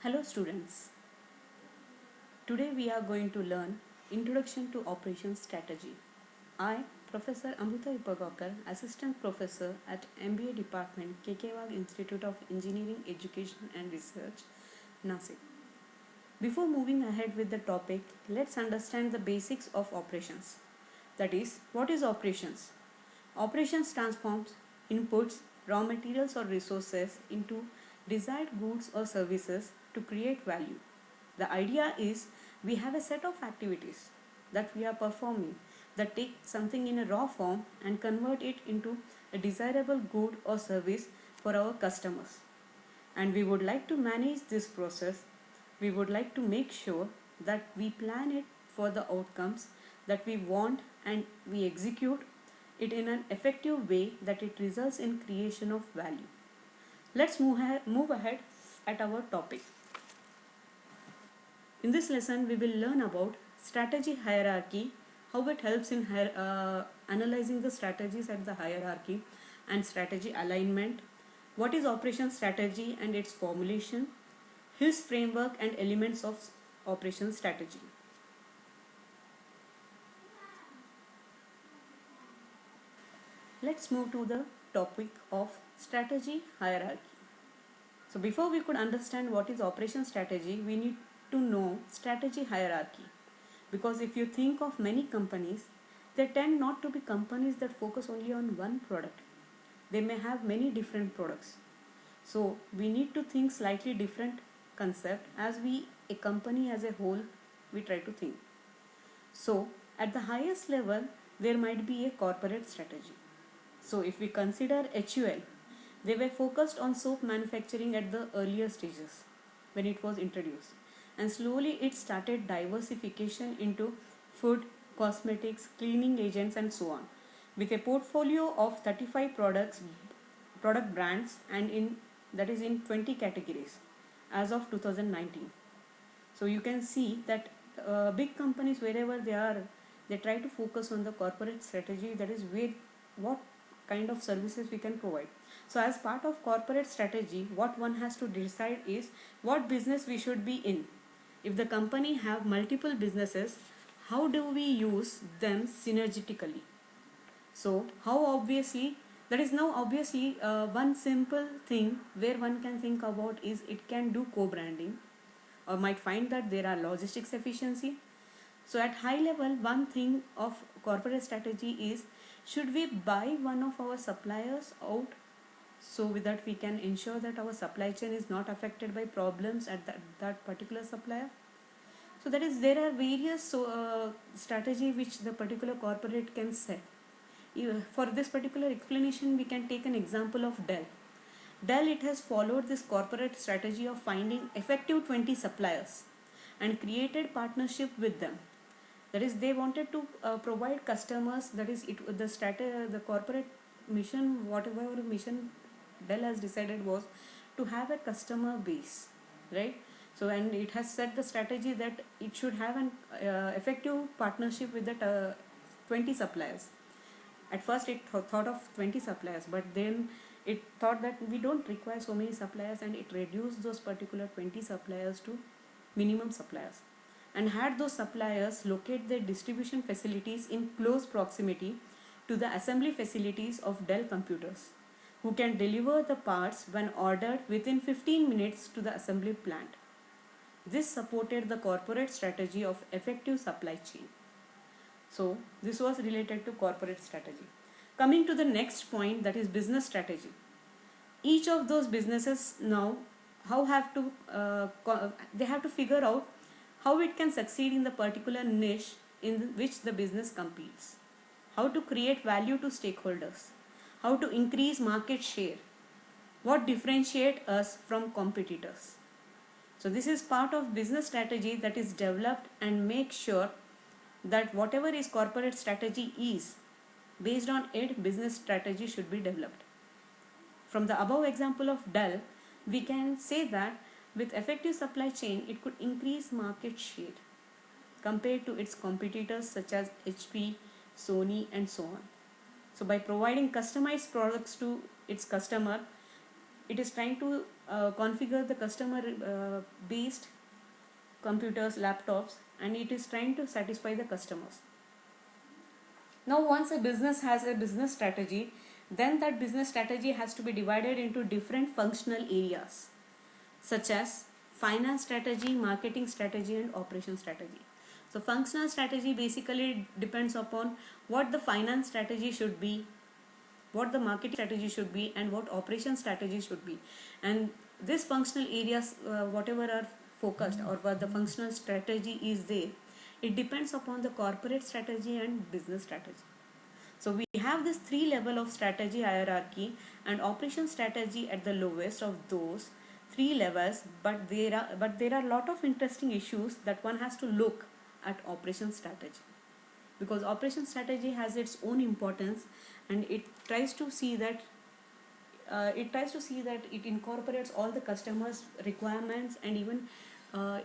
Hello students, today we are going to learn Introduction to Operations Strategy. I, Professor Amruta Ipagokar, Assistant Professor at MBA Department, KK Institute of Engineering, Education and Research, Nasik. Before moving ahead with the topic, let's understand the basics of operations. That is, what is operations? Operations transforms inputs, raw materials or resources into desired goods or services to create value. The idea is we have a set of activities that we are performing that take something in a raw form and convert it into a desirable good or service for our customers. And we would like to manage this process. We would like to make sure that we plan it for the outcomes that we want and we execute it in an effective way that it results in creation of value. Let's move ahead at our topic. In this lesson, we will learn about strategy hierarchy, how it helps in analyzing the strategies at the hierarchy, and strategy alignment, what is operation strategy and its formulation, Hill's framework and elements of operation strategy. Let's move to the topic of strategy hierarchy. So before we could understand what is operation strategy, we need to know strategy hierarchy. Because if you think of many companies, they tend not to be companies that focus only on one product. They may have many different products. So we need to think slightly different concept as a company as a whole, we try to think. So at the highest level, there might be a corporate strategy. So if we consider HUL, they were focused on soap manufacturing at the earlier stages when it was introduced. And slowly it started diversification into food, cosmetics, cleaning agents and so on. With a portfolio of 35 product brands and in 20 categories as of 2019. So you can see that big companies wherever they are, they try to focus on the corporate strategy, that is where what kind of services we can provide. So as part of corporate strategy, what one has to decide is what business we should be in. If the company have multiple businesses, how do we use them synergetically? So how obviously, that is now obviously one simple thing where one can think about is it can do co-branding, or might find that there are logistics efficiency. So at high level, one thing of corporate strategy is, should we buy one of our suppliers out so with that we can ensure that our supply chain is not affected by problems at that particular supplier. So that is, there are various strategy which the particular corporate can set. For this particular explanation, we can take an example of Dell. Dell, it has followed this corporate strategy of finding effective 20 suppliers and created partnership with them. That is, they wanted to provide customers, that is the corporate mission, whatever mission Dell has decided was to have a customer base, right? So, and it has set the strategy that it should have an effective partnership with the 20 suppliers. At first it thought of 20 suppliers, but then it thought that we don't require so many suppliers, and it reduced those particular 20 suppliers to minimum suppliers, and had those suppliers locate their distribution facilities in close proximity to the assembly facilities of Dell computers, who can deliver the parts when ordered within 15 minutes to the assembly plant. This supported the corporate strategy of effective supply chain. So this was related to corporate strategy. Coming to the next point, that is business strategy. Each of those businesses now they have to figure out how it can succeed in the particular niche in which the business competes, how to create value to stakeholders, how to increase market share, what differentiate us from competitors. So this is part of business strategy that is developed and make sure that whatever is corporate strategy is, based on it, business strategy should be developed. From the above example of Dell, we can say that with effective supply chain, it could increase market share compared to its competitors such as HP, Sony and so on. So by providing customized products to its customer, it is trying to configure the customer based computers, laptops, and it is trying to satisfy the customers. Now once a business has a business strategy, then that business strategy has to be divided into different functional areas such as finance strategy, marketing strategy, and operation strategy. So functional strategy basically depends upon what the finance strategy should be, what the marketing strategy should be, and what operation strategy should be. And these functional areas, whatever are focused or what the functional strategy is there, it depends upon the corporate strategy and business strategy. So we have this three level of strategy hierarchy, and operation strategy at the lowest of those three levels, but there are a lot of interesting issues that one has to look at operation strategy, because operation strategy has its own importance, and it tries to see that it incorporates all the customers requirements, and even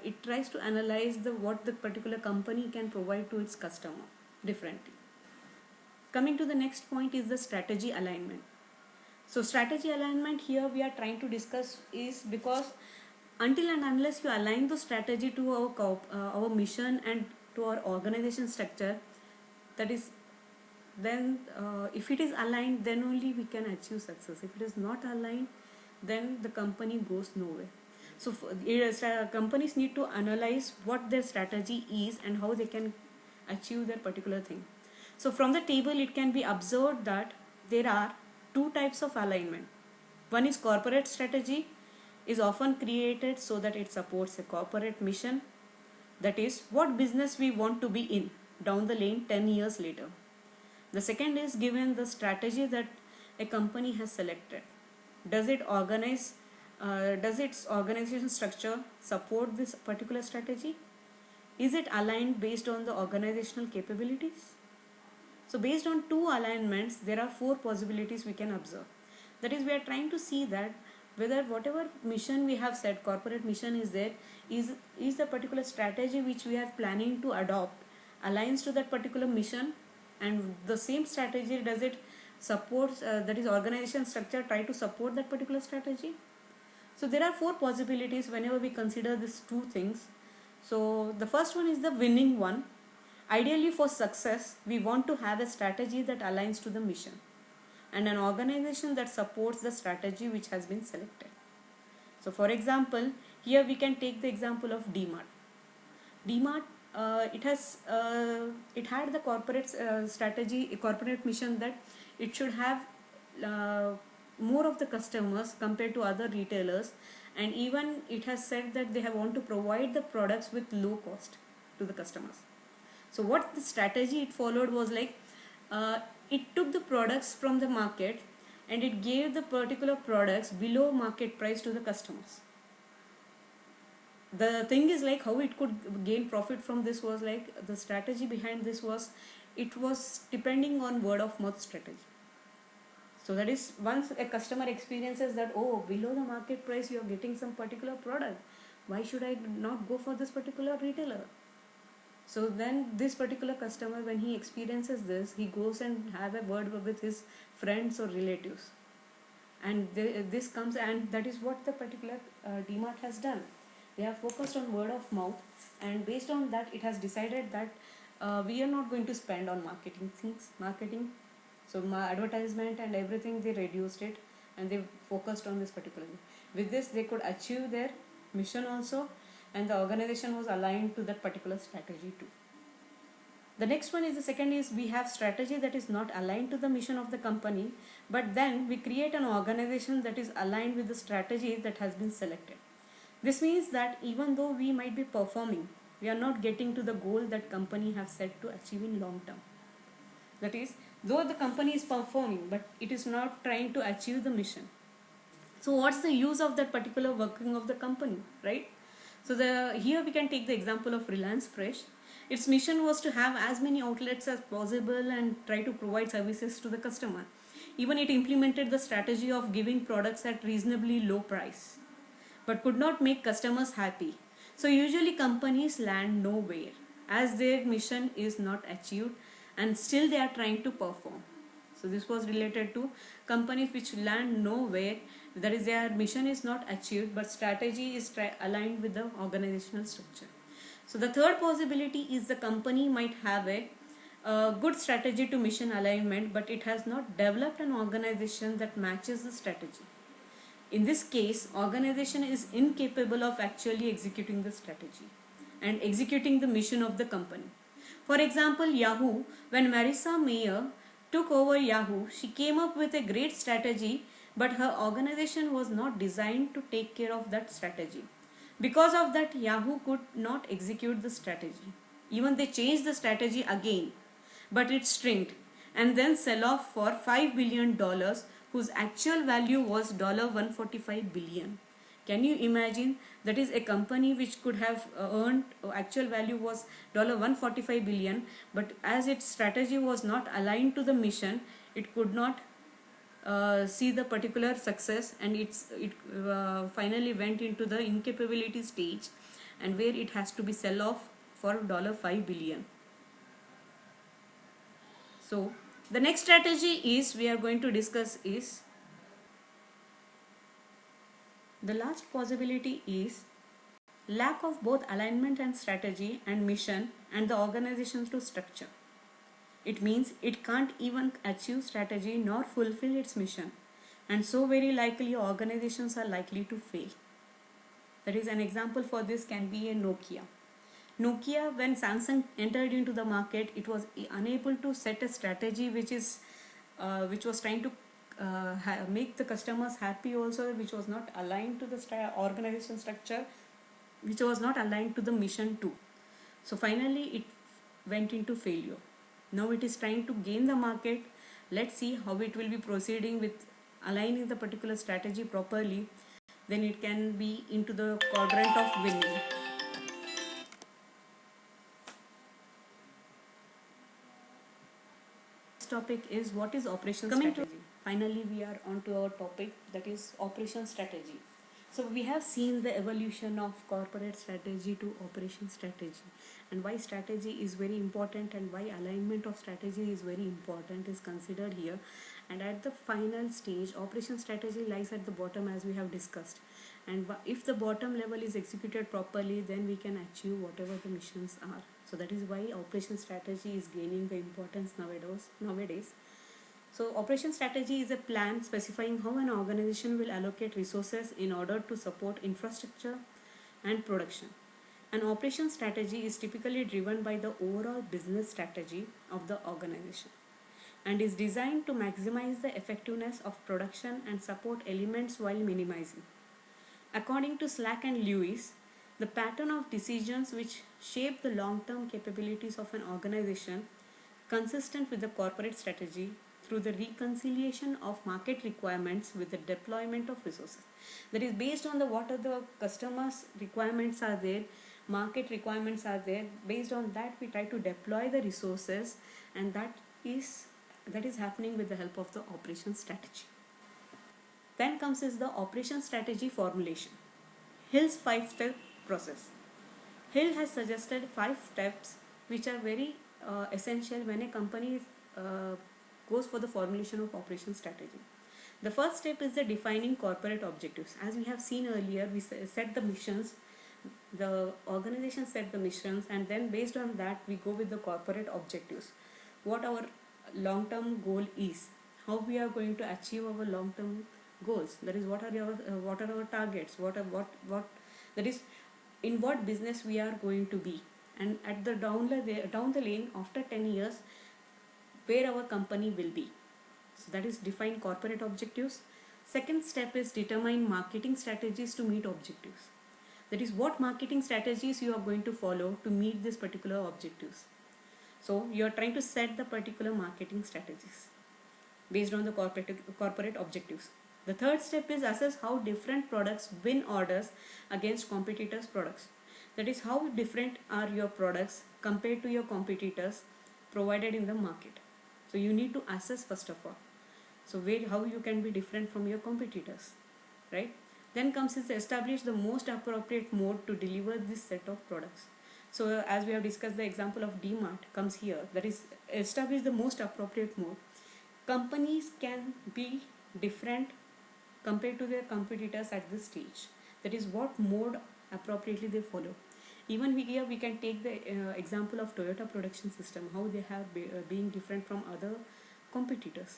it tries to analyze what the particular company can provide to its customer differently. Coming to the next point is the strategy alignment. So strategy alignment here we are trying to discuss is because until and unless you align the strategy to our mission and to our organization structure, that is, then if it is aligned, then only we can achieve success. If it is not aligned, then the company goes nowhere. So companies need to analyze what their strategy is and how they can achieve their particular thing. So from the table it can be observed that there are two types of alignment. One is corporate strategy, is often created so that it supports a corporate mission, that is what business we want to be in down the lane 10 years later. The second is given the strategy that a company has selected. Does its organization structure support this particular strategy? Is it aligned based on the organizational capabilities? So based on two alignments, there are four possibilities we can observe. That is, we are trying to see that whether whatever mission we have set, corporate mission is there, is the particular strategy which we are planning to adopt aligns to that particular mission, and the same strategy, does it support, that is organization structure try to support that particular strategy. So there are four possibilities whenever we consider these two things. So the first one is the winning one. Ideally for success, we want to have a strategy that aligns to the mission and an organization that supports the strategy which has been selected. So for example, here we can take the example of DMart. DMart, it had the corporate strategy, corporate mission that it should have more of the customers compared to other retailers, and even it has said that they want to provide the products with low cost to the customers. So what the strategy it followed was like, it took the products from the market and it gave the particular products below market price to the customers. The thing is like how it could gain profit from this was like, the strategy behind this was, it was depending on word of mouth strategy. So that is, once a customer experiences that, oh, below the market price you are getting some particular product, why should I not go for this particular retailer? So then this particular customer, when he experiences this, he goes and have a word with his friends or relatives, and this comes, and that is what the particular DMart has done. They have focused on word of mouth, and based on that it has decided that we are not going to spend on marketing. So my advertisement and everything, they reduced it and they focused on this particular thing. With this they could achieve their mission also, and the organization was aligned to that particular strategy too. The next one is, the second is, we have strategy that is not aligned to the mission of the company, but then we create an organization that is aligned with the strategy that has been selected. This means that even though we might be performing, we are not getting to the goal that company have set to achieve in long term. That is, though the company is performing, but it is not trying to achieve the mission. So what's the use of that particular working of the company, right? So here we can take the example of Reliance Fresh. Its mission was to have as many outlets as possible and try to provide services to the customer. Even it implemented the strategy of giving products at reasonably low price, but could not make customers happy. So usually companies land nowhere as their mission is not achieved, and still they are trying to perform. So this was related to companies which land nowhere that is, their mission is not achieved, but strategy is aligned with the organizational structure. So the third possibility is the company might have a good strategy to mission alignment, but it has not developed an organization that matches the strategy. In this case, organization is incapable of actually executing the strategy and executing the mission of the company. For example, Yahoo, when Marissa Mayer took over Yahoo, she came up with a great strategy, but her organization was not designed to take care of that strategy. Because of that, Yahoo could not execute the strategy. Even they changed the strategy again, but it shrinked and then sell off for $5 billion, whose actual value was $145 billion. Can you imagine? That is a company which could have earned, actual value was $145 billion, but as its strategy was not aligned to the mission, it could not see the particular success, and it finally went into the incapability stage, and where it has to be sell off for $5 billion. So the next strategy is we are going to discuss is the last possibility is lack of both alignment and strategy and mission and the organization to structure. It means it can't even achieve strategy nor fulfill its mission, and so very likely organizations are likely to fail. That is, an example for this can be a Nokia. Nokia, when Samsung entered into the market, it was unable to set a strategy which was trying to make the customers happy also, which was not aligned to the organization structure, which was not aligned to the mission too. So finally it went into failure. Now it is trying to gain the market. Let's see how it will be proceeding with aligning the particular strategy properly. Then it can be into the quadrant of winning. Topic is what is operation strategy. Finally we are on to our topic, that is operation strategy. So we have seen the evolution of corporate strategy to operation strategy, and why strategy is very important and why alignment of strategy is very important is considered here. And at the final stage, operation strategy lies at the bottom, as we have discussed, and if the bottom level is executed properly, then we can achieve whatever the missions are. So that is why operation strategy is gaining the importance nowadays. So operation strategy is a plan specifying how an organization will allocate resources in order to support infrastructure and production. An operation strategy is typically driven by the overall business strategy of the organization and is designed to maximize the effectiveness of production and support elements while minimizing. According to Slack and Lewis, the pattern of decisions which shape the long-term capabilities of an organization consistent with the corporate strategy through the reconciliation of market requirements with the deployment of resources. That is based on what are the customers' requirements are there, market requirements are there. Based on that, we try to deploy the resources, and that is happening with the help of the operation strategy. Then comes is the operation strategy formulation. Hill's 5-step process. Hill has suggested 5 steps which are very essential when a company goes for the formulation of operation strategy. The first step is the defining corporate objectives. As we have seen earlier, we set the missions, the organization set the missions, and then based on that we go with the corporate objectives. What our long-term goal is, how we are going to achieve our long-term goals. That is, what are our targets, what that is, in what business we are going to be, and at the down the lane after 10 years where our company will be. So that is define corporate objectives. Second step is determine marketing strategies to meet objectives. That is, what marketing strategies you are going to follow to meet these particular objectives. So you are trying to set the particular marketing strategies based on the corporate objectives. The third step is assess how different products win orders against competitors' products. That is, how different are your products compared to your competitors provided in the market. So you need to assess first of all. So how you can be different from your competitors, right? Then comes is to establish the most appropriate mode to deliver this set of products. So as we have discussed, the example of DMart comes here. That is, establish the most appropriate mode. Companies can be different compared to their competitors at this stage. That is what mode appropriately they follow. Even here we can take the example of Toyota production system, how they have being different from other competitors.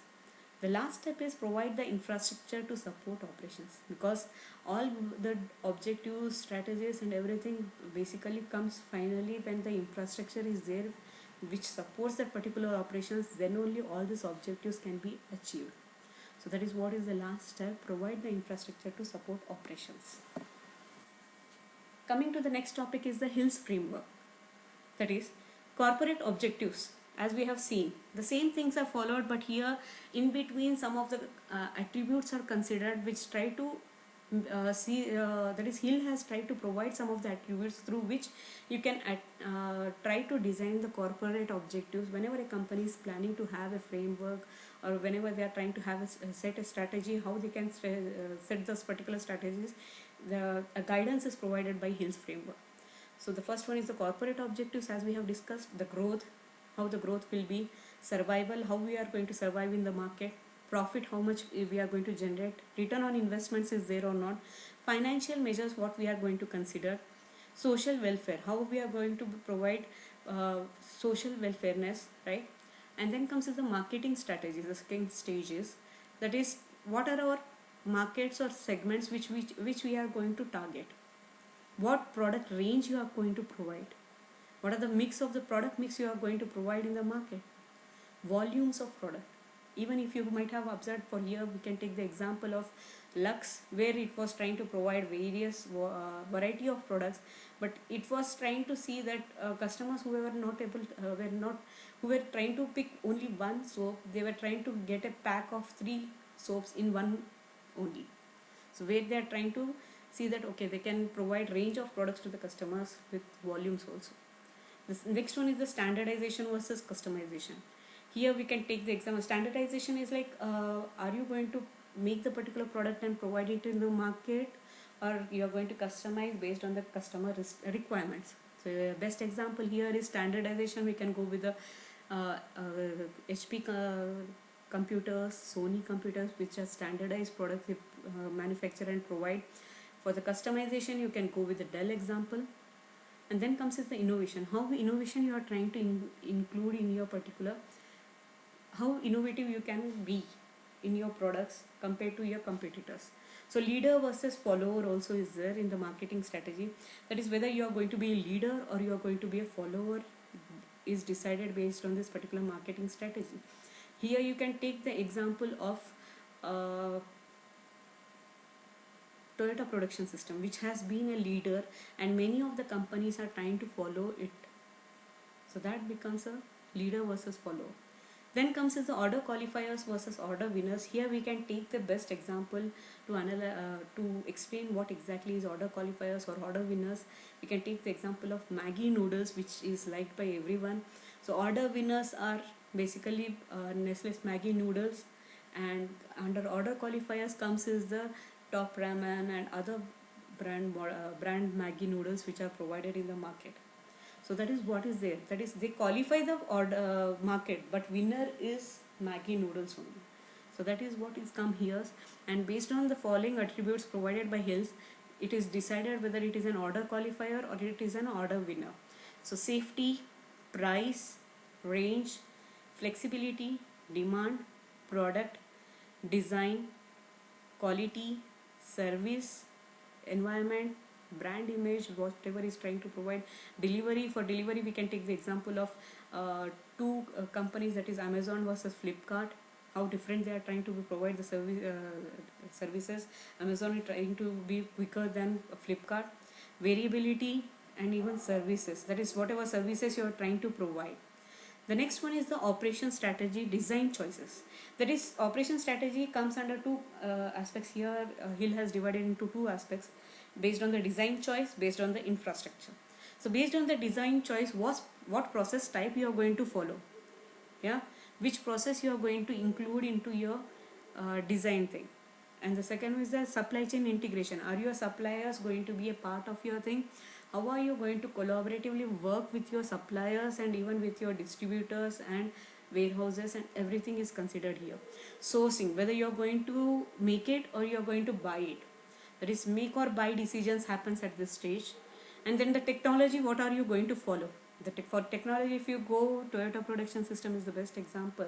The last step is provide the infrastructure to support operations, because all the objectives, strategies and everything basically comes finally when the infrastructure is there which supports that particular operations, then only all these objectives can be achieved. So that is what is the last step, provide the infrastructure to support operations. Coming to the next topic is the Hills framework, that is corporate objectives. As we have seen, the same things are followed, but here in between some of the attributes are considered which try to that is Hill has tried to provide some of the attributes through which you can try to design the corporate objectives whenever a company is planning to have a framework, or whenever they are trying to have set a strategy, how they can set those particular strategies. The guidance is provided by Hill's framework. So the first one is the corporate objectives, as we have discussed, the growth, how the growth will be, survival, how we are going to survive in the market, profit, how much we are going to generate, return on investments is there or not, financial measures, what we are going to consider, social welfare, how we are going to provide social welfareness, right? And then comes the marketing strategies, the second stage is, that is what are our markets or segments which we are going to target, what product range you are going to provide, what are the mix of the product mix you are going to provide in the market, volumes of product. Even if you might have observed, for here we can take the example of Lux, where it was trying to provide various variety of products, but it was trying to see that customers who were not able who were trying to pick only one soap, they were trying to get a pack of 3 soaps in one only. So where they are trying to see that okay, they can provide range of products to the customers with volumes also. This next one is the standardization versus customization. Here we can take the example. Standardization is like, are you going to make the particular product and provide it in the market, or you are going to customize based on the customer requirements. So best example here is standardization. We can go with the HP computers, Sony computers, which are standardized products they manufacture and provide. For the customization, you can go with the Dell example. And then comes is the innovation. How innovation you are trying to include in your particular, how innovative you can be in your products compared to your competitors. So leader versus follower also is there in the marketing strategy. That is whether you are going to be a leader or you are going to be a follower is decided based on this particular marketing strategy. Here you can take the example of Toyota production system, which has been a leader and many of the companies are trying to follow it. So that becomes a leader versus follower. Then comes is the order qualifiers versus order winners. Here we can take the best example to explain what exactly is order qualifiers or order winners. We can take the example of Maggi noodles, which is liked by everyone. So order winners are basically Nestle's Maggi noodles, and under order qualifiers comes is the Top Ramen and other brand Maggi noodles which are provided in the market. So that is what is there. That is, they qualify the order market, but winner is Maggi noodles only. So that is what is come here, and based on the following attributes provided by Hills, it is decided whether it is an order qualifier or it is an order winner. So safety, price, range, flexibility, demand, product, design, quality, service, environment, brand image, whatever is trying to provide, delivery. For delivery we can take the example of two companies, that is Amazon versus Flipkart, how different they are trying to provide the services. Amazon is trying to be quicker than Flipkart. Variability and even services, that is whatever services you are trying to provide. The next one is the operation strategy, design choices. That is, operation strategy comes under two aspects here. Hill has divided into two aspects, based on the design choice, based on the infrastructure. So based on the design choice, what process type you are going to follow, yeah, which process you are going to include into your design thing. And the second one is the supply chain integration. Are your suppliers going to be a part of your thing? How are you going to collaboratively work with your suppliers and even with your distributors and warehouses, and everything is considered here. Sourcing, whether you're going to make it or you're going to buy it, that is make or buy decisions happens at this stage. And then the technology, what are you going to follow? For technology, if you go, Toyota Production System is the best example.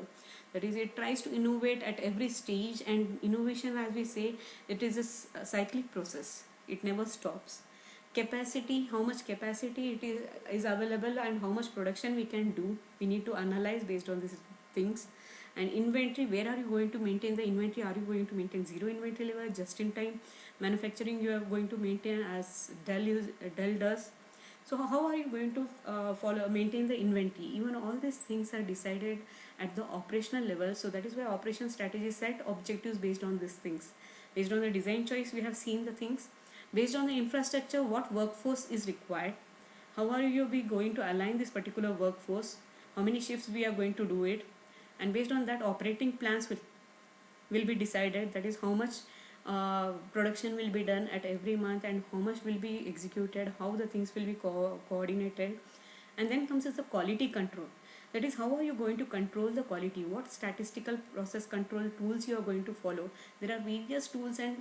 That is, it tries to innovate at every stage, and innovation, as we say, it is a cyclic process. It never stops. Capacity, how much capacity is available and how much production we can do, we need to analyze based on these things. And inventory, where are you going to maintain the inventory? Are you going to maintain zero inventory level, just in time manufacturing you are going to maintain as Dell does? So how are you going to maintain the inventory? Even all these things are decided at the operational level. So that is why operation strategy set objectives based on these things. Based on the design choice, we have seen the things. Based on the infrastructure, what workforce is required? How are you be going to align this particular workforce? How many shifts we are going to do it? And based on that, operating plans will be decided. That is how much production will be done at every month and how much will be executed, how the things will be coordinated. And then comes as the quality control. That is, how are you going to control the quality? What statistical process control tools you are going to follow? There are various tools and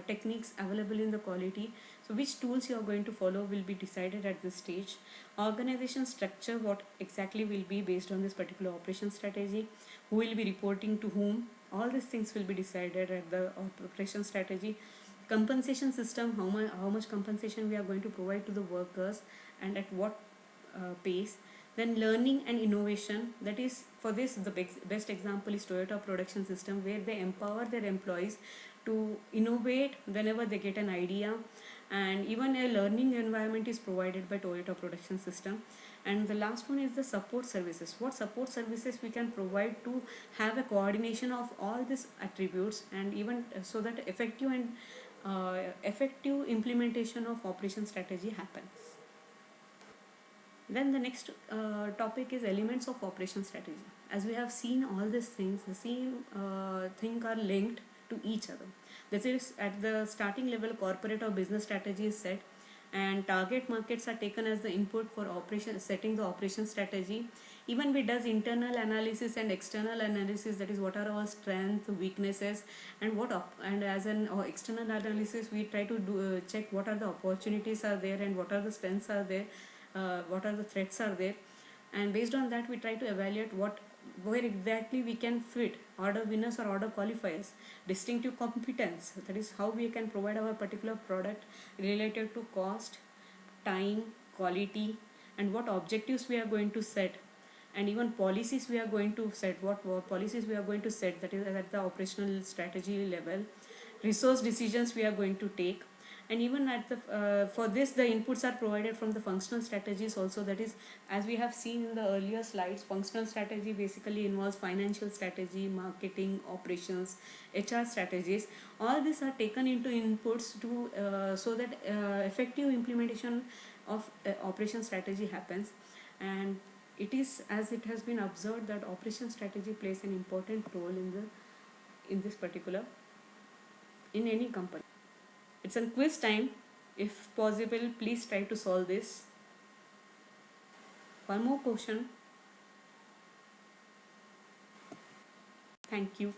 techniques available in the quality. So which tools you are going to follow will be decided at this stage. Organization structure, what exactly will be based on this particular operation strategy. Who will be reporting to whom? All these things will be decided at the operation strategy. Compensation system, how much compensation we are going to provide to the workers and at what pace. Then learning and innovation, that is, for this the best example is Toyota Production System, where they empower their employees to innovate whenever they get an idea. And even a learning environment is provided by Toyota Production System. And the last one is the support services. What support services we can provide to have a coordination of all these attributes, and even so that effective implementation of operation strategy happens. Then the next topic is elements of operation strategy. As we have seen, all these things, the same thing are linked to each other. This is at the starting level, corporate or business strategy is set, and target markets are taken as the input for operation setting the operation strategy. Even we does internal analysis and external analysis, that is what are our strengths, weaknesses, and and as an external analysis we try to check what are the opportunities are there and what are the strengths are there, what are the threats are there. And based on that we try to evaluate where exactly we can fit order winners or order qualifiers. Distinctive competence, that is how we can provide our particular product related to cost, time, quality, and what objectives we are going to set. And even policies we are going to set, what policies we are going to set, that is at the operational strategy level. Resource decisions we are going to take. And even at the for this the inputs are provided from the functional strategies also. That is, as we have seen in the earlier slides, functional strategy basically involves financial strategy, marketing, operations, HR strategies. All these are taken into inputs to so that effective implementation of operation strategy happens. And it is, as it has been observed, that operation strategy plays an important role in this particular, in any company. It's a quiz time. If possible, please try to solve this. One more question. Thank you.